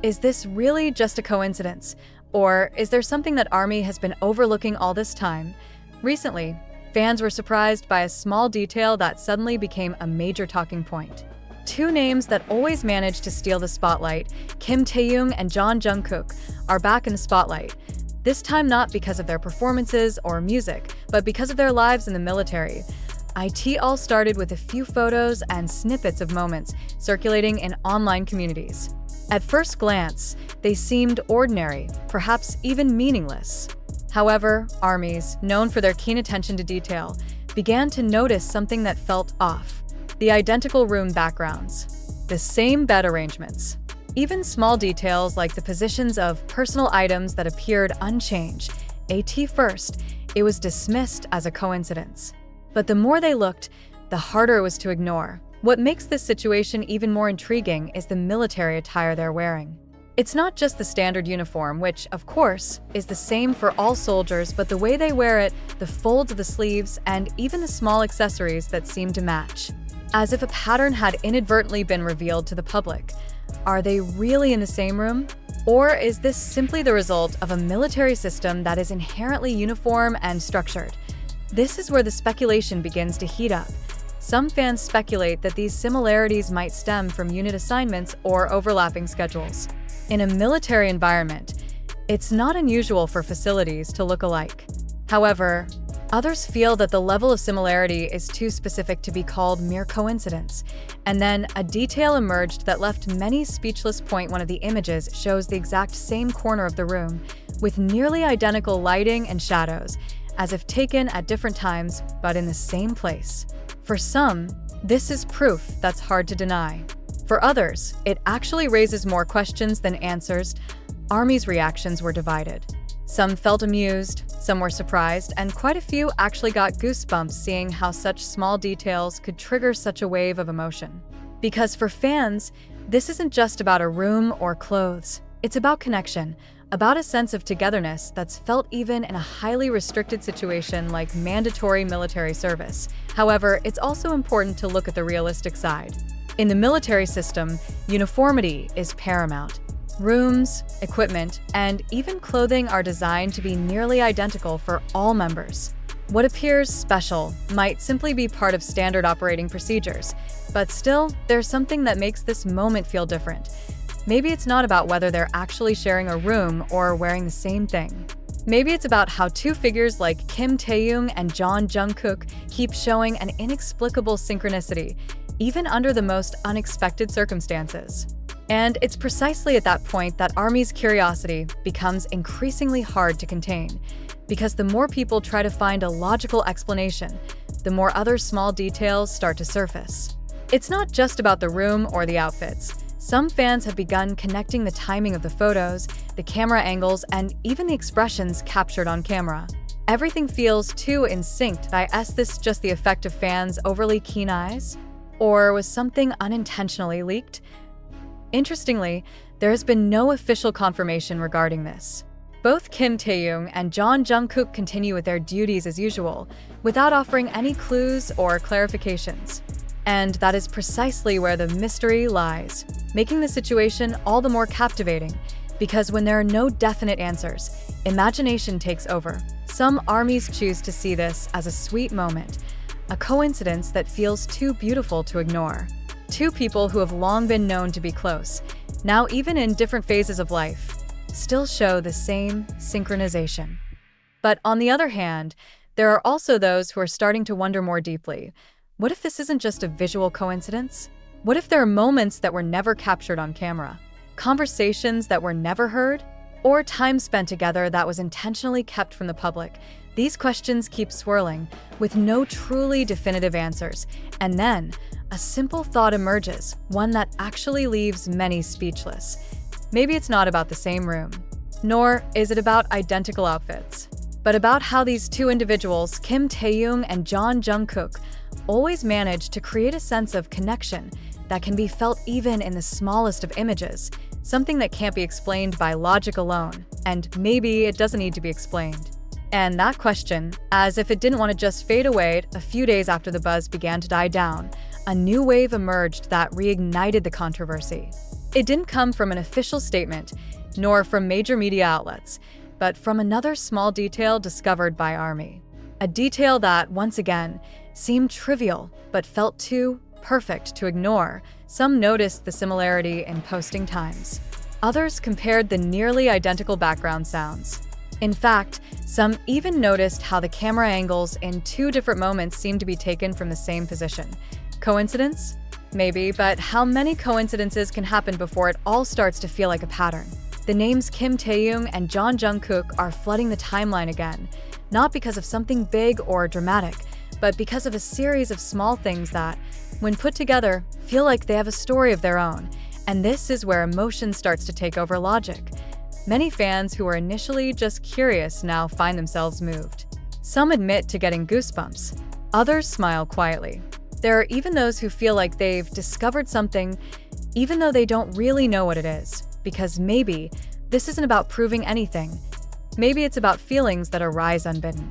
Is this really just a coincidence? Or is there something that ARMY has been overlooking all this time? Recently, fans were surprised by a small detail that suddenly became a major talking point. Two names that always manage to steal the spotlight, Taehyung and Jeon Jungkook, are back in the spotlight. This time not because of their performances or music, but because of their lives in the military. It all started with a few photos and snippets of moments circulating in online communities. At first glance, they seemed ordinary, perhaps even meaningless. However, ARMYs, known for their keen attention to detail, began to notice something that felt off. The identical room backgrounds, the same bed arrangements, even small details like the positions of personal items that appeared unchanged. At first, it was dismissed as a coincidence. But the more they looked, the harder it was to ignore. What makes this situation even more intriguing is the military attire they're wearing. It's not just the standard uniform, which, of course, is the same for all soldiers, but the way they wear it, the folds of the sleeves, and even the small accessories that seem to match. As if a pattern had inadvertently been revealed to the public. Are they really in the same room? Or is this simply the result of a military system that is inherently uniform and structured? This is where the speculation begins to heat up. Some fans speculate that these similarities might stem from unit assignments or overlapping schedules. In a military environment, it's not unusual for facilities to look alike. However, others feel that the level of similarity is too specific to be called mere coincidence. And then a detail emerged that left many speechless. One of the images shows the exact same corner of the room, with nearly identical lighting and shadows, as if taken at different times, but in the same place. For some, this is proof that's hard to deny. For others, it actually raises more questions than answers. ARMY's reactions were divided. Some felt amused, some were surprised, and quite a few actually got goosebumps seeing how such small details could trigger such a wave of emotion. Because for fans, this isn't just about a room or clothes. It's about connection, about a sense of togetherness that's felt even in a highly restricted situation like mandatory military service. However, it's also important to look at the realistic side. In the military system, uniformity is paramount. Rooms, equipment, and even clothing are designed to be nearly identical for all members. What appears special might simply be part of standard operating procedures, but still, there's something that makes this moment feel different. Maybe it's not about whether they're actually sharing a room or wearing the same thing. Maybe it's about how two figures like Taehyung and Jeon Jungkook keep showing an inexplicable synchronicity, even under the most unexpected circumstances. And it's precisely at that point that ARMY's curiosity becomes increasingly hard to contain, because the more people try to find a logical explanation, the more other small details start to surface. It's not just about the room or the outfits. Some fans have begun connecting the timing of the photos, the camera angles, and even the expressions captured on camera. Everything feels too in sync. Is this just the effect of fans' overly keen eyes? Or was something unintentionally leaked? Interestingly, there has been no official confirmation regarding this. Both Taehyung and Jeon Jungkook continue with their duties as usual, without offering any clues or clarifications. And that is precisely where the mystery lies, making the situation all the more captivating, because when there are no definite answers, imagination takes over. Some ARMYs choose to see this as a sweet moment, a coincidence that feels too beautiful to ignore. Two people who have long been known to be close, now even in different phases of life, still show the same synchronization. But on the other hand, there are also those who are starting to wonder more deeply. What if this isn't just a visual coincidence? What if there are moments that were never captured on camera? Conversations that were never heard? Or time spent together that was intentionally kept from the public? These questions keep swirling, with no truly definitive answers. And then, a simple thought emerges, one that actually leaves many speechless. Maybe it's not about the same room, nor is it about identical outfits, but about how these two individuals, Taehyung and Jeon Jungkook, always manage to create a sense of connection that can be felt even in the smallest of images, something that can't be explained by logic alone, and maybe it doesn't need to be explained. And that question, as if it didn't want to just fade away, a few days after the buzz began to die down, a new wave emerged that reignited the controversy. It didn't come from an official statement, nor from major media outlets, but from another small detail discovered by ARMY. A detail that, once again, seemed trivial but felt too perfect to ignore. Some noticed the similarity in posting times. Others compared the nearly identical background sounds. In fact, some even noticed how the camera angles in two different moments seemed to be taken from the same position. Coincidence? Maybe, but how many coincidences can happen before it all starts to feel like a pattern? The names Kim Taehyung and Jeon Jungkook are flooding the timeline again, not because of something big or dramatic, but because of a series of small things that, when put together, feel like they have a story of their own. And this is where emotion starts to take over logic. Many fans who were initially just curious now find themselves moved. Some admit to getting goosebumps. Others smile quietly. There are even those who feel like they've discovered something, even though they don't really know what it is. Because maybe this isn't about proving anything. Maybe it's about feelings that arise unbidden.